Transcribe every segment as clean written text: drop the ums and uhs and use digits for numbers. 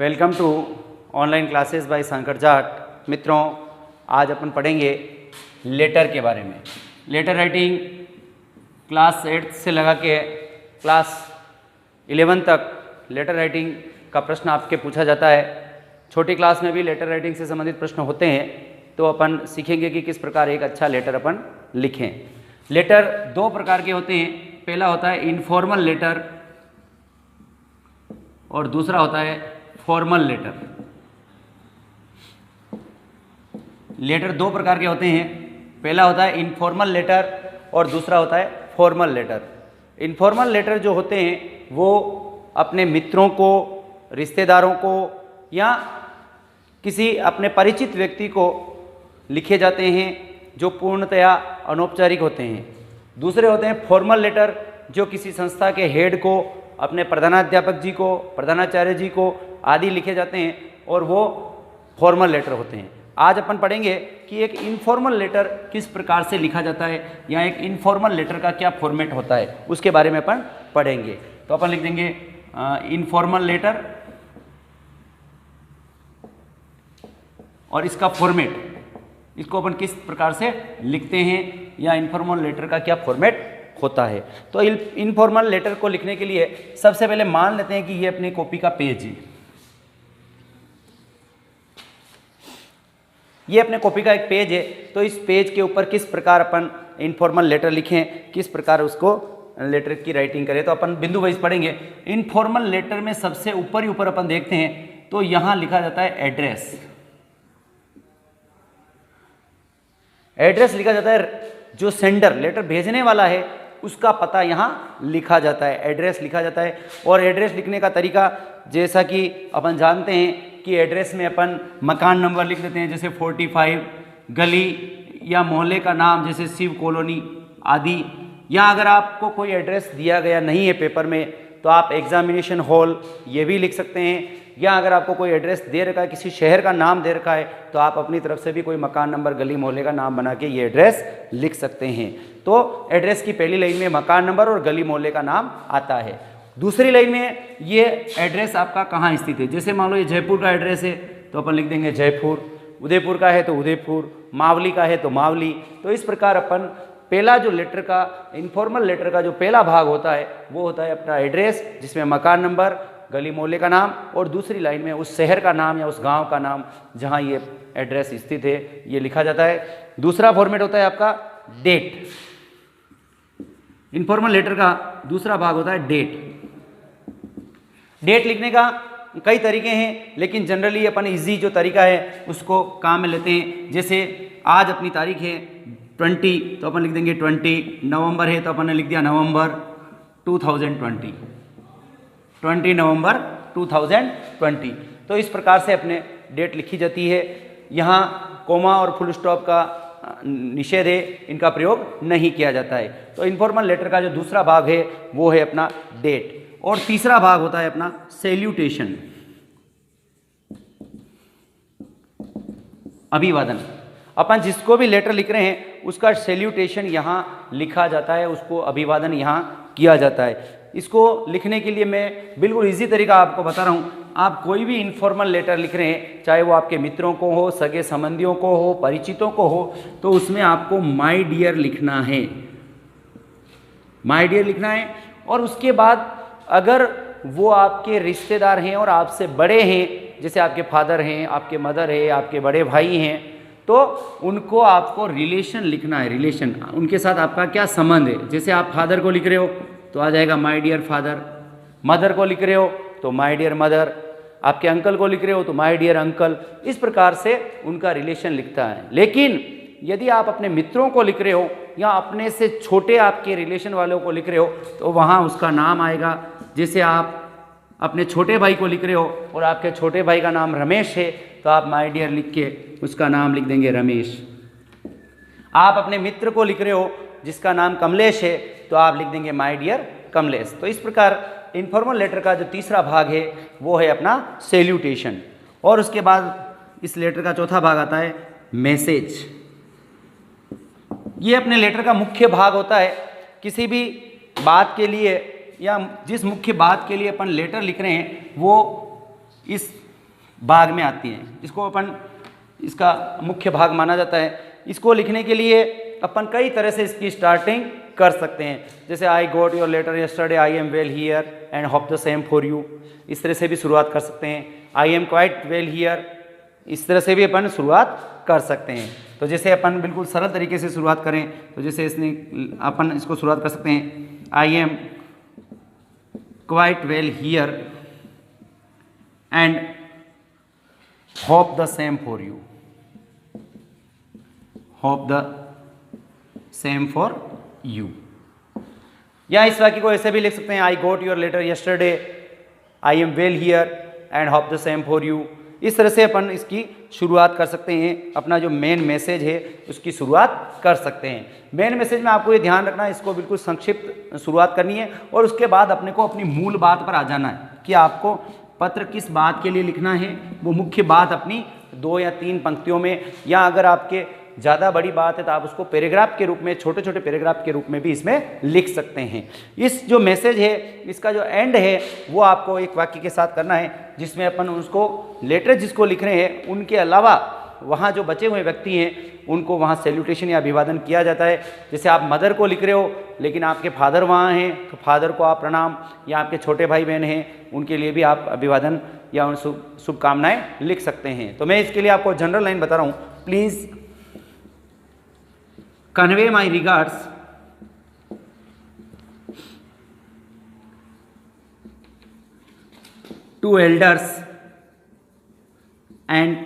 Welcome to online classes by Shankar Jat. मित्रों, आज अपन पढ़ेंगे लेटर के बारे में। लेटर राइटिंग क्लास 8 से लगा के क्लास 11 तक लेटर राइटिंग का प्रश्न आपके पूछा जाता है। छोटी क्लास में भी लेटर राइटिंग से संबंधित प्रश्न होते हैं, तो अपन सीखेंगे कि किस प्रकार एक अच्छा लेटर अपन लिखें। लेटर दो प्रकार के होते हैं। पहला होता है इनफॉर्मल लेटर और दूसरा होता है फॉर्मल लेटर। लेटर दो प्रकार के होते हैं। पहला होता है इनफॉर्मल लेटर और दूसरा होता है फॉर्मल लेटर। इनफॉर्मल लेटर जो होते हैं वो अपने मित्रों को, रिश्तेदारों को या किसी अपने परिचित व्यक्ति को लिखे जाते हैं, जो पूर्णतया अनौपचारिक होते हैं। दूसरे होते हैं फॉर्मल लेटर, जो किसी संस्था के हेड को, अपने प्रधानाध्यापक जी को, प्रधानाचार्य जी को आदि लिखे जाते हैं, और वो फॉर्मल लेटर होते हैं। आज अपन पढ़ेंगे कि एक इनफॉर्मल लेटर किस प्रकार से लिखा जाता है या एक इनफॉर्मल लेटर का क्या फॉर्मेट होता है, उसके बारे में अपन पढ़ेंगे। तो अपन लिख देंगे इनफॉर्मल लेटर और इसका फॉर्मेट, इसको अपन किस प्रकार से लिखते हैं या इनफॉर्मल लेटर का क्या फॉर्मेट होता है। तो इनफॉर्मल लेटर को लिखने के लिए सबसे पहले मान लेते हैं कि ये अपनी कॉपी का पेज है। ये अपने कॉपी का एक पेज है, तो इस पेज के ऊपर किस प्रकार अपन इनफॉर्मल लेटर लिखें, किस प्रकार उसको लेटर की राइटिंग करें, तो अपन बिंदु वाइज पढ़ेंगे। इनफॉर्मल लेटर में सबसे ऊपर ही ऊपर अपन देखते हैं तो यहां लिखा जाता है एड्रेस। एड्रेस लिखा जाता है, जो सेंडर लेटर भेजने वाला है उसका पता यहाँ लिखा जाता है, एड्रेस लिखा जाता है। और एड्रेस लिखने का तरीका, जैसा कि अपन जानते हैं कि एड्रेस में अपन मकान नंबर लिख देते हैं, जैसे 45, गली या मोहल्ले का नाम जैसे शिव कॉलोनी आदि। या अगर आपको कोई एड्रेस दिया गया नहीं है पेपर में, तो आप एग्जामिनेशन हॉल ये भी लिख सकते हैं। या अगर आपको कोई एड्रेस दे रखा है, किसी शहर का नाम दे रखा है, तो आप अपनी तरफ से भी कोई मकान नंबर, गली मोहल्ले का नाम बना के ये एड्रेस लिख सकते हैं। तो एड्रेस की पहली लाइन में मकान नंबर और गली मोहल्ले का नाम आता है। दूसरी लाइन में ये एड्रेस आपका कहाँ स्थित है। जैसे मान लो ये जयपुर का एड्रेस है, तो अपन लिख देंगे जयपुर। उदयपुर का है तो उदयपुर, मावली का है तो मावली। तो इस प्रकार अपन पहला जो लेटर का, इनफॉर्मल लेटर का जो पहला भाग होता है वो होता है अपना एड्रेस, जिसमें मकान नंबर, गली मोहल्ले का नाम और दूसरी लाइन में उस शहर का नाम या उस गांव का नाम जहां ये एड्रेस स्थित है, ये लिखा जाता है। दूसरा फॉर्मेट होता है आपका डेट। इनफॉर्मल लेटर का दूसरा भाग होता है डेट। डेट लिखने का कई तरीके हैं, लेकिन जनरली अपन इजी जो तरीका है उसको काम में लेते हैं। जैसे आज अपनी तारीख है 20, तो अपन लिख देंगे 20। नवंबर है तो अपन ने लिख दिया नवंबर 2020, 20 नवंबर 2020। तो इस प्रकार से अपने डेट लिखी जाती है। यहाँ कोमा और फुल स्टॉप का निषेध है, इनका प्रयोग नहीं किया जाता है। तो इनफॉर्मल लेटर का जो दूसरा भाग है वो है अपना डेट। और तीसरा भाग होता है अपना सैल्यूटेशन, अभिवादन। अपन जिसको भी लेटर लिख रहे हैं उसका सैल्यूटेशन यहाँ लिखा जाता है, उसको अभिवादन यहाँ किया जाता है। इसको लिखने के लिए मैं बिल्कुल इजी तरीका आपको बता रहा हूँ। आप कोई भी इनफॉर्मल लेटर लिख रहे हैं, चाहे वो आपके मित्रों को हो, सगे संबंधियों को हो, परिचितों को हो, तो उसमें आपको माय डियर लिखना है, माय डियर लिखना है। और उसके बाद अगर वो आपके रिश्तेदार हैं और आपसे बड़े हैं, जैसे आपके फादर हैं, आपके मदर है, आपके बड़े भाई हैं, तो उनको आपको रिलेशन लिखना है। रिलेशन, उनके साथ आपका क्या संबंध है। जैसे आप फादर को लिख रहे हो तो आ जाएगा माय डियर फादर, मदर को लिख रहे हो तो माय डियर मदर, आपके अंकल को लिख रहे हो तो माय डियर अंकल। इस प्रकार से उनका रिलेशन लिखता है। लेकिन यदि आप अपने मित्रों को लिख रहे हो या अपने से छोटे आपके रिलेशन वालों को लिख रहे हो, तो वहाँ उसका नाम आएगा। जैसे आप अपने छोटे भाई को लिख रहे हो और आपके छोटे भाई का नाम रमेश है, तो आप माय डियर लिख के उसका नाम लिख देंगे रमेश। आप अपने मित्र को लिख रहे हो जिसका नाम कमलेश है, तो आप लिख देंगे माय डियर कमलेश। तो इस प्रकार इनफॉर्मल लेटर का जो तीसरा भाग है वो है अपना सैल्यूटेशन। और उसके बाद इस लेटर का चौथा भाग आता है मैसेज। ये अपने लेटर का मुख्य भाग होता है। किसी भी बात के लिए या जिस मुख्य बात के लिए अपन लेटर लिख रहे हैं वो इस भाग में आती हैं, इसको अपन इसका मुख्य भाग माना जाता है। इसको लिखने के लिए अपन कई तरह से इसकी स्टार्टिंग कर सकते हैं, जैसे I got your letter yesterday, I am well here and hope the same for you, इस तरह से भी शुरुआत कर सकते हैं। I am quite well here, इस तरह से भी अपन शुरुआत कर सकते हैं। तो जैसे अपन बिल्कुल सरल तरीके से शुरुआत करें तो जैसे इसने अपन इसको शुरुआत कर सकते हैं, I am quite well here and hope the same for you, hope the same for you. या इस वाक्य को ऐसे भी लिख सकते हैं, I got your letter yesterday, I am well here and hope the same for you. इस तरह से अपन इसकी शुरुआत कर सकते हैं, अपना जो मेन मैसेज है उसकी शुरुआत कर सकते हैं। मेन मैसेज में आपको ये ध्यान रखना है, इसको बिल्कुल संक्षिप्त शुरुआत करनी है और उसके बाद अपने को अपनी मूल बात पर आ जाना है कि आपको पत्र किस बात के लिए लिखना है। वो मुख्य बात अपनी 2 या 3 पंक्तियों में, या अगर आपके ज़्यादा बड़ी बात है तो आप उसको पैराग्राफ के रूप में, छोटे छोटे पैराग्राफ के रूप में भी इसमें लिख सकते हैं। इस जो मैसेज है, इसका जो एंड है वो आपको एक वाक्य के साथ करना है, जिसमें अपन उसको लेटर जिसको लिख रहे हैं उनके अलावा वहाँ जो बचे हुए व्यक्ति हैं उनको वहाँ सैल्यूटेशन या अभिवादन किया जाता है। जैसे आप मदर को लिख रहे हो लेकिन आपके फादर वहाँ हैं तो फादर को आप प्रणाम, या आपके छोटे भाई बहन हैं उनके लिए भी आप अभिवादन या शुभकामनाएं लिख सकते हैं। तो मैं इसके लिए आपको जनरल लाइन बता रहा हूँ, please convey my regards to elders and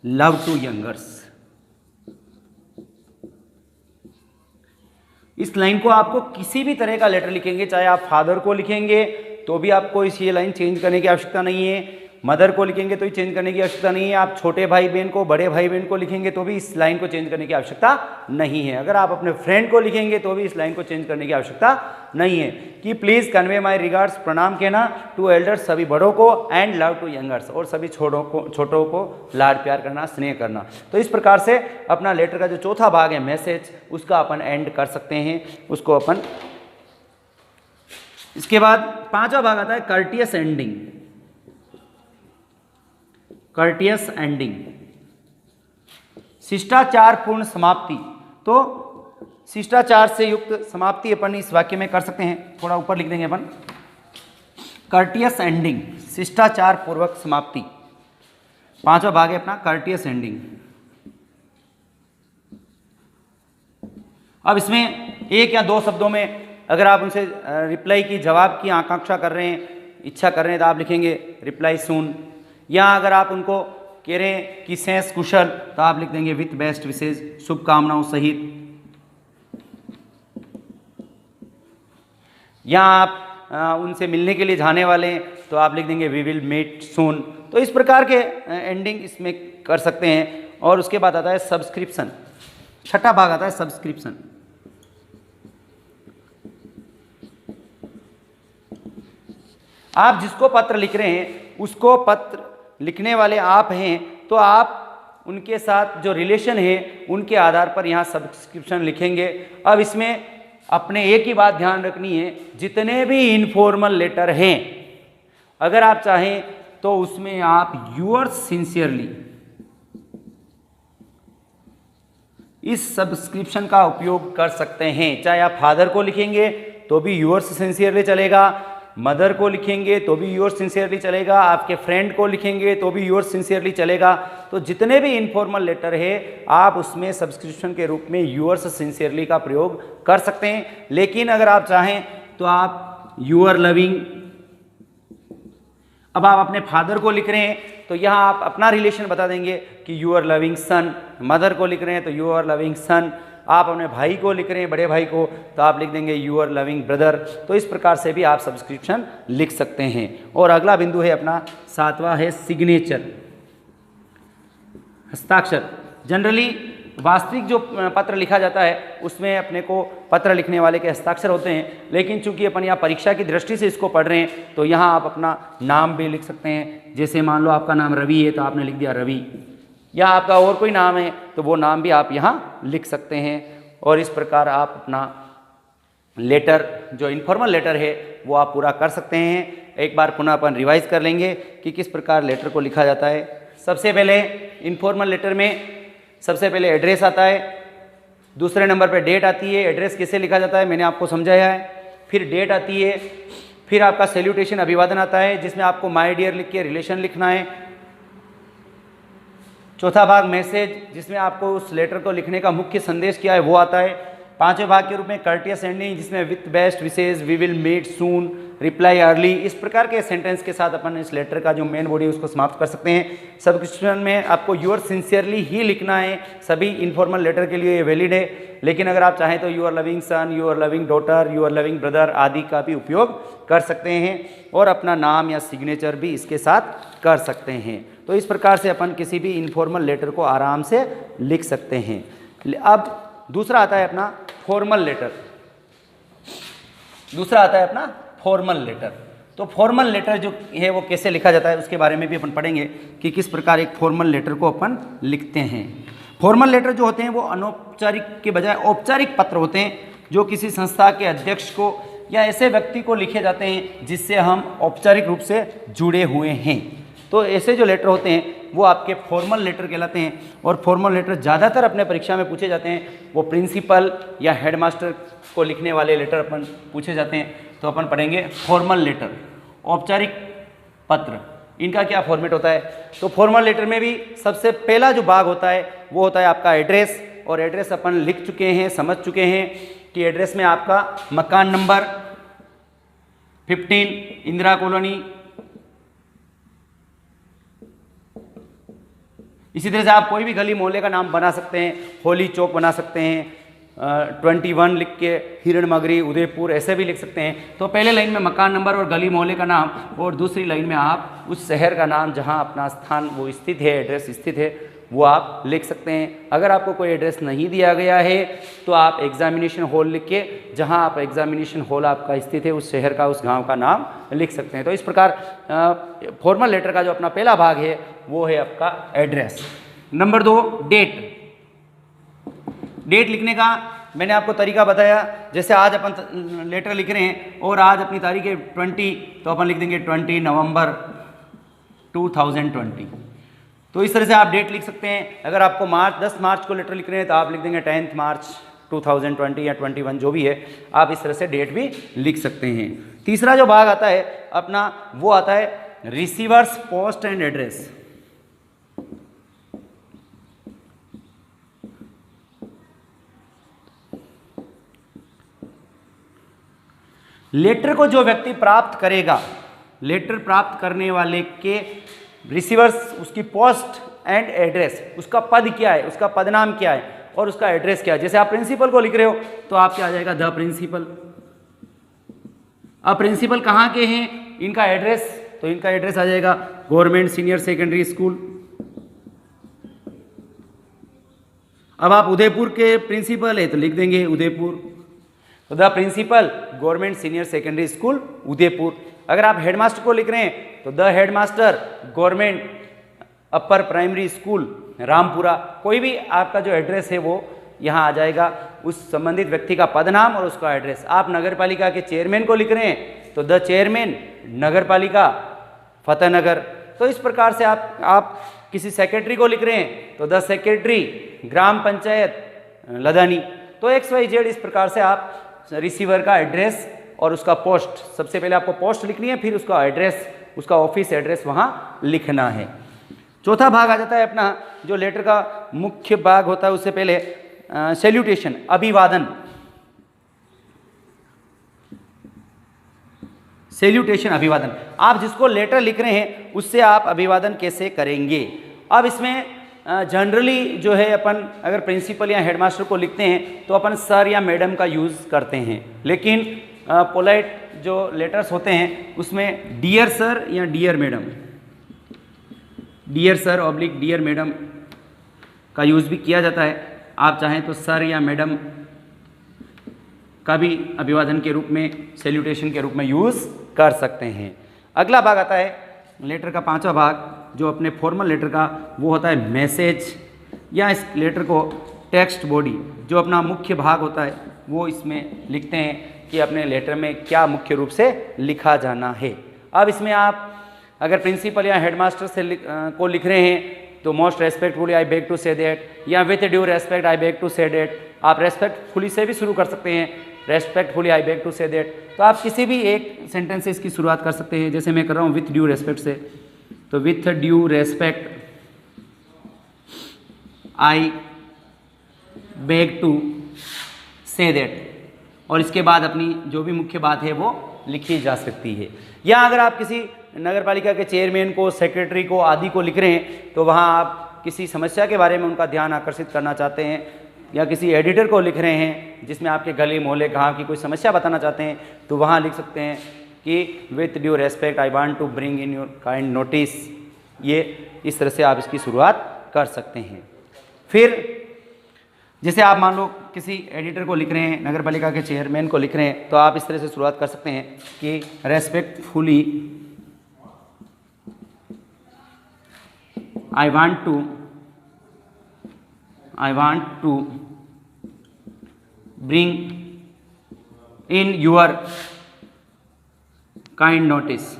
love to youngers। इस लाइन को आपको किसी भी तरह का लेटर लिखेंगे, चाहे आप फादर को लिखेंगे तो भी आपको ये लाइन चेंज करने की आवश्यकता नहीं है, मदर को लिखेंगे तो ही चेंज करने की आवश्यकता नहीं है, आप छोटे भाई बहन को, बड़े भाई बहन को लिखेंगे तो भी इस लाइन को चेंज करने की आवश्यकता नहीं है। अगर आप अपने फ्रेंड को लिखेंगे तो भी इस लाइन को चेंज करने की आवश्यकता नहीं है कि प्लीज़ कन्वे माय रिगार्ड्स, प्रणाम कहना, टू एल्डर्स सभी बड़ों को, एंड लव टू यंगर्स और सभी छोटों को लाड प्यार करना, स्नेह करना। तो इस प्रकार से अपना लेटर का जो चौथा भाग है मैसेज, उसका अपन एंड कर सकते हैं, उसको अपन। इसके बाद 5वां भाग आता है कर्टियस एंडिंग। कर्टियस एंडिंग, शिष्टाचार पूर्ण समाप्ति। तो शिष्टाचार से युक्त समाप्ति अपन इस वाक्य में कर सकते हैं, थोड़ा ऊपर लिख देंगे अपन, कर्टियस एंडिंग, शिष्टाचार पूर्वक समाप्ति। 5वां भाग है अपना कर्टियस एंडिंग। अब इसमें 1 या 2 शब्दों में अगर आप उनसे रिप्लाई की, जवाब की आकांक्षा कर रहे हैं, इच्छा कर रहे हैं तो आप लिखेंगे रिप्लाई सून, या अगर आप उनको कह रहे हैं कि शेष कुशल तो आप लिख देंगे विथ बेस्ट विशेष, शुभकामनाओं सहित। या आप उनसे मिलने के लिए जाने वाले हैं तो आप लिख देंगे वी विल मीट सून। तो इस प्रकार के एंडिंग इसमें कर सकते हैं। और उसके बाद आता है सब्सक्रिप्शन, 6ठा भाग आता है सब्सक्रिप्शन। आप जिसको पत्र लिख रहे हैं उसको पत्र लिखने वाले आप हैं तो आप उनके साथ जो रिलेशन है उनके आधार पर यहाँ सब्सक्रिप्शन लिखेंगे। अब इसमें अपने एक ही बात ध्यान रखनी है, जितने भी इनफॉर्मल लेटर हैं अगर आप चाहें तो उसमें आप यूअर्स सिंसियरली इस सब्सक्रिप्शन का उपयोग कर सकते हैं। चाहे आप फादर को लिखेंगे तो भी यूअर्स सिंसियरली चलेगा, मदर को लिखेंगे तो भी यूअर्स सिंसियरली चलेगा, आपके फ्रेंड को लिखेंगे तो भी यूअर्स सिंसियरली चलेगा। तो जितने भी इनफॉर्मल लेटर है आप उसमें सब्सक्रिप्शन के रूप में यूअर्स सिंसियरली का प्रयोग कर सकते हैं। लेकिन अगर आप चाहें तो आप यूअर लविंग, अब आप अपने फादर को लिख रहे हैं तो यहाँ आप अपना रिलेशन बता देंगे कि यूअर लविंग सन, मदर को लिख रहे हैं तो यूअर लविंग सन, आप अपने भाई को लिख रहे हैं, बड़े भाई को, तो आप लिख देंगे यूअर लविंग ब्रदर। तो इस प्रकार से भी आप सब्सक्रिप्शन लिख सकते हैं। और अगला बिंदु है अपना 7वां है सिग्नेचर, हस्ताक्षर। जनरली वास्तविक जो पत्र लिखा जाता है उसमें अपने को पत्र लिखने वाले के हस्ताक्षर होते हैं, लेकिन चूंकि अपन यहाँ परीक्षा की दृष्टि से इसको पढ़ रहे हैं तो यहाँ आप अपना नाम भी लिख सकते हैं। जैसे मान लो आपका नाम रवि है तो आपने लिख दिया रवि, या आपका और कोई नाम है तो वो नाम भी आप यहाँ लिख सकते हैं। और इस प्रकार आप अपना लेटर, जो इनफॉर्मल लेटर है, वो आप पूरा कर सकते हैं। एक बार पुनः अपन रिवाइज कर लेंगे कि किस प्रकार लेटर को लिखा जाता है। सबसे पहले इनफॉर्मल लेटर में सबसे पहले एड्रेस आता है, दूसरे नंबर पे डेट आती है। एड्रेस कैसे लिखा जाता है मैंने आपको समझाया है। फिर डेट आती है, फिर आपका सैल्यूटेशन अभिवादन आता है जिसमें आपको माय डियर लिख के रिलेशन लिखना है। चौथा भाग मैसेज, जिसमें आपको उस लेटर को लिखने का मुख्य संदेश क्या है वो आता है। पांचवें भाग के रूप में कर्टियस एंडिंग, जिसमें with best wishes, we will meet soon, reply early, इस प्रकार के सेंटेंस के साथ अपन इस लेटर का जो मेन बॉडी है उसको समाप्त कर सकते हैं। सब्सक्रिप्शन में आपको योर सिंसियरली ही लिखना है, सभी इनफॉर्मल लेटर के लिए ये वैलिड है। लेकिन अगर आप चाहें तो your loving son, your loving daughter, your loving brother आदि का भी उपयोग कर सकते हैं और अपना नाम या सिग्नेचर भी इसके साथ कर सकते हैं। तो इस प्रकार से अपन किसी भी इनफॉर्मल लेटर को आराम से लिख सकते हैं। अब दूसरा आता है अपना फॉर्मल लेटर। दूसरा आता है अपना फॉर्मल लेटर। तो फॉर्मल लेटर जो है वो कैसे लिखा जाता है उसके बारे में भी अपन पढ़ेंगे कि किस प्रकार एक फॉर्मल लेटर को अपन लिखते हैं। फॉर्मल लेटर जो होते हैं वो अनौपचारिक के बजाय औपचारिक पत्र होते हैं जो किसी संस्था के अध्यक्ष को या ऐसे व्यक्ति को लिखे जाते हैं जिससे हम औपचारिक रूप से जुड़े हुए हैं। तो ऐसे जो लेटर होते हैं वो आपके फॉर्मल लेटर कहलाते हैं। और फॉर्मल लेटर ज़्यादातर अपने परीक्षा में पूछे जाते हैं, वो प्रिंसिपल या हेडमास्टर को लिखने वाले लेटर अपन पूछे जाते हैं। तो अपन पढ़ेंगे फॉर्मल लेटर, औपचारिक पत्र, इनका क्या फॉर्मेट होता है। तो फॉर्मल लेटर में भी सबसे पहला जो भाग होता है वो होता है आपका एड्रेस। और एड्रेस अपन लिख चुके हैं, समझ चुके हैं कि एड्रेस में आपका मकान नंबर 15 इंदिरा कॉलोनी, इसी तरह से आप कोई भी गली मोहल्ले का नाम बना सकते हैं, होली चौक बना सकते हैं, 21 लिख के हिरणमगरी उदयपुर ऐसे भी लिख सकते हैं। तो पहले लाइन में मकान नंबर और गली मोहल्ले का नाम, और दूसरी लाइन में आप उस शहर का नाम जहां अपना स्थान वो स्थित है, एड्रेस स्थित है, वो आप लिख सकते हैं। अगर आपको कोई एड्रेस नहीं दिया गया है तो आप एग्जामिनेशन हॉल लिख के जहाँ आप एग्जामिनेशन हॉल आपका स्थित है उस शहर का, उस गांव का नाम लिख सकते हैं। तो इस प्रकार फॉर्मल लेटर का जो अपना पहला भाग है वो है आपका एड्रेस। Number 2 date. डेट लिखने का मैंने आपको तरीका बताया। जैसे आज अपन लेटर लिख रहे हैं और आज अपनी तारीख है 20, तो अपन लिख देंगे 20 नवंबर 2020। तो इस तरह से आप डेट लिख सकते हैं। अगर आपको 10 मार्च को लेटर लिख रहे हैं तो आप लिख देंगे 10 मार्च 2020 या 21 जो भी है, आप इस तरह से डेट भी लिख सकते हैं। तीसरा जो भाग आता है अपना वो आता है receiver's post and address. Letter को जो व्यक्ति प्राप्त करेगा, लेटर प्राप्त करने वाले के रिसीवर्स, उसकी पोस्ट एंड एड्रेस, उसका पद क्या है, उसका पद नाम क्या है और उसका एड्रेस क्या है। जैसे आप प्रिंसिपल को लिख रहे हो तो आप क्या आ जाएगा द प्रिंसिपल। अब प्रिंसिपल कहाँ के हैं, इनका एड्रेस, तो इनका एड्रेस आ जाएगा गवर्नमेंट सीनियर सेकेंडरी स्कूल। अब आप उदयपुर के प्रिंसिपल है तो लिख देंगे उदयपुर, तो the principal government senior secondary school Udaipur. अगर आप हेडमास्टर को लिख रहे हैं तो the headmaster government upper primary school Rampura. कोई भी आपका जो एड्रेस है वो यहाँ आ जाएगा, उस संबंधित व्यक्ति का पद नाम और उसका एड्रेस। आप नगर पालिका के चेयरमैन को लिख रहे हैं तो द चेयरमैन नगर पालिका फतेहनगर। तो इस प्रकार से आप किसी सेक्रेटरी को लिख रहे हैं तो द सेक्रेटरी ग्राम पंचायत लदानी। तो XYZ इस प्रकार से आप रिसीवर का एड्रेस और उसका पोस्ट, सबसे पहले आपको पोस्ट लिखनी है, फिर उसका एड्रेस, उसका ऑफिस एड्रेस वहाँ लिखना है। चौथा भाग आ जाता है अपना जो लेटर का मुख्य भाग होता है, उससे पहले सैल्यूटेशन, अभिवादन। सैल्यूटेशन अभिवादन, आप जिसको लेटर लिख रहे हैं उससे आप अभिवादन कैसे करेंगे। अब इसमें जनरली जो है अपन अगर प्रिंसिपल या हेडमास्टर को लिखते हैं तो अपन सर या मैडम का यूज़ करते हैं, लेकिन पोलाइट जो लेटर्स होते हैं उसमें डियर सर या dear madam, dear sir oblique dear madam का यूज़ भी किया जाता है। आप चाहें तो सर या मैडम का भी अभिवादन के रूप में, सैल्यूटेशन के रूप में यूज़ कर सकते हैं। अगला भाग आता है लेटर का पांचवा भाग जो अपने फॉर्मल लेटर का, वो होता है मैसेज, या इस लेटर को टेक्स्ट बॉडी जो अपना मुख्य भाग होता है वो इसमें लिखते हैं कि अपने लेटर में क्या मुख्य रूप से लिखा जाना है। अब इसमें आप अगर प्रिंसिपल या हेडमास्टर से को लिख रहे हैं तो most respectfully I beg to say that, या with due respect I beg to say that. आप रेस्पेक्टफुली से भी शुरू कर सकते हैं, respectfully I beg to say that. तो आप किसी भी एक सेंटेंस से इसकी शुरुआत कर सकते हैं, जैसे मैं कर रहा हूँ विथ ड्यू रेस्पेक्ट से, तो with due respect I beg to say that, और इसके बाद अपनी जो भी मुख्य बात है वो लिखी जा सकती है। या अगर आप किसी नगर पालिका के चेयरमैन को, सेक्रेटरी को आदि को लिख रहे हैं तो वहाँ आप किसी समस्या के बारे में उनका ध्यान आकर्षित करना चाहते हैं, या किसी एडिटर को लिख रहे हैं जिसमें आपके गली मोहल्ले गाँव की कोई समस्या बताना चाहते हैं, तो वहाँ लिख सकते हैं कि with due respect I want to bring in your kind notice. ये इस तरह से आप इसकी शुरुआत कर सकते हैं। फिर जैसे आप मान लो किसी एडिटर को लिख रहे हैं, नगर पालिका के चेयरमैन को लिख रहे हैं, तो आप इस तरह से शुरुआत कर सकते हैं कि respectfully I want to bring in your kind notice.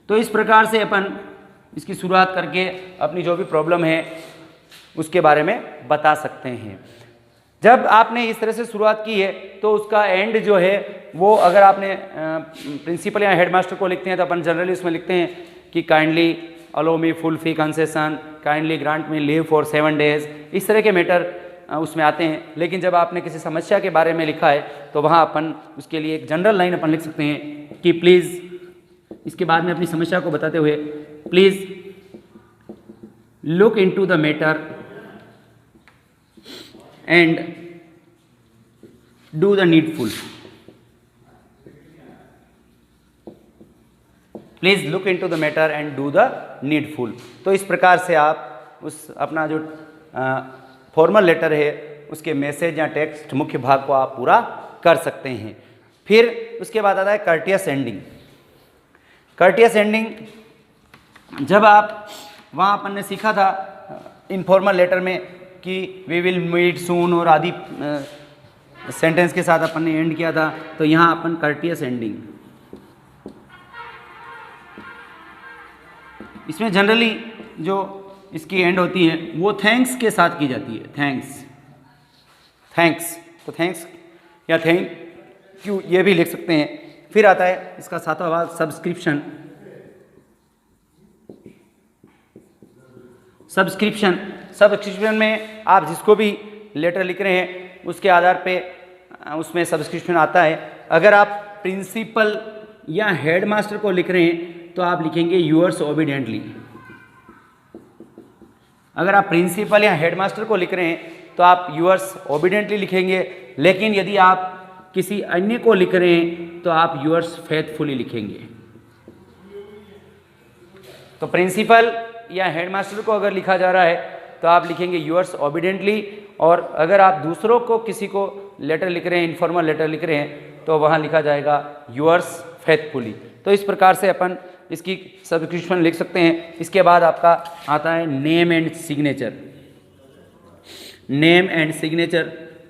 तो इस प्रकार से अपन इसकी शुरुआत करके अपनी जो भी प्रॉब्लम है उसके बारे में बता सकते हैं। जब आपने इस तरह से शुरुआत की है तो उसका एंड जो है वो, अगर आपने प्रिंसिपल या हेडमास्टर को लिखते हैं तो अपन जनरली उसमें लिखते हैं कि kindly allow me full fee concession, kindly grant me leave for 7 days, इस तरह के मैटर उसमें आते हैं। लेकिन जब आपने किसी समस्या के बारे में लिखा है तो वहाँ अपन उसके लिए एक जनरल लाइन अपन लिख सकते हैं कि प्लीज़, इसके बाद में अपनी समस्या को बताते हुए, please look into the matter and do the needful. Please look into the matter and do the needful. तो इस प्रकार से आप उस अपना जो फॉर्मल लेटर है उसके मैसेज या टेक्स्ट मुख्य भाग को आप पूरा कर सकते हैं। फिर उसके बाद आता है कर्टियस एंडिंग। कर्टियस एंडिंग, जब आप वहाँ अपन ने सीखा था इनफॉर्मल लेटर में कि वी विल मीट सून और आदि सेंटेंस के साथ अपन ने एंड किया था, तो यहाँ अपन कर्टियस एंडिंग, इसमें जनरली जो इसकी एंड होती है वो थैंक्स के साथ की जाती है। थैंक्स, तो थैंक्स या थैंक यू ये भी लिख सकते हैं। फिर आता है इसका 7वां भाग सब्सक्रिप्शन। सब्सक्रिप्शन में आप जिसको भी लेटर लिख रहे हैं उसके आधार पे उसमें सब्सक्रिप्शन आता है। अगर आप प्रिंसिपल या हेडमास्टर को लिख रहे हैं तो आप लिखेंगे यूअर्स ओबीडिएंटली। अगर आप प्रिंसिपल या हेडमास्टर को लिख रहे हैं तो आप यूअर्स ओबीडिएंटली लिखेंगे। लेकिन यदि आप किसी अन्य को लिख रहे हैं तो आप यूअर्स फेथफुली लिखेंगे। तो प्रिंसिपल या हेडमास्टर को अगर लिखा जा रहा है तो आप लिखेंगे यूअर्स ओबीडिएंटली, और अगर आप दूसरों को किसी को लेटर लिख रहे हैं, इनफॉर्मल लेटर लिख रहे हैं, तो वहाँ लिखा जाएगा यूअर्स फेथफुली। तो इस प्रकार से अपन इसकी सब्सक्रिप्शन लिख सकते हैं। इसके बाद आपका आता है name and signature. Name and signature,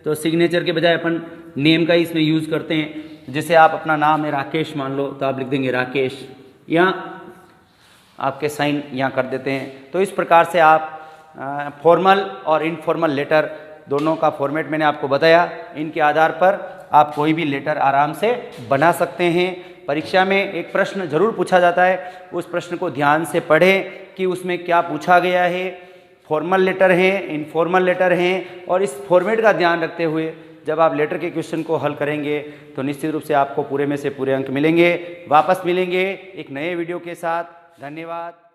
तो सिग्नेचर के बजाय अपन नेम का ही इसमें यूज़ करते हैं। जैसे आप अपना नाम है राकेश मान लो तो आप लिख देंगे राकेश, या आपके साइन यहाँ कर देते हैं। तो इस प्रकार से आप फॉर्मल और इनफॉर्मल लेटर दोनों का फॉर्मेट मैंने आपको बताया। इनके आधार पर आप कोई भी लेटर आराम से बना सकते हैं। परीक्षा में एक प्रश्न जरूर पूछा जाता है, उस प्रश्न को ध्यान से पढ़ें कि उसमें क्या पूछा गया है। फॉर्मल लेटर हैं, इनफॉर्मल लेटर हैं, और इस फॉर्मेट का ध्यान रखते हुए जब आप लेटर के क्वेश्चन को हल करेंगे तो निश्चित रूप से आपको पूरे में से पूरे अंक मिलेंगे। वापस मिलेंगे एक नए वीडियो के साथ। धन्यवाद।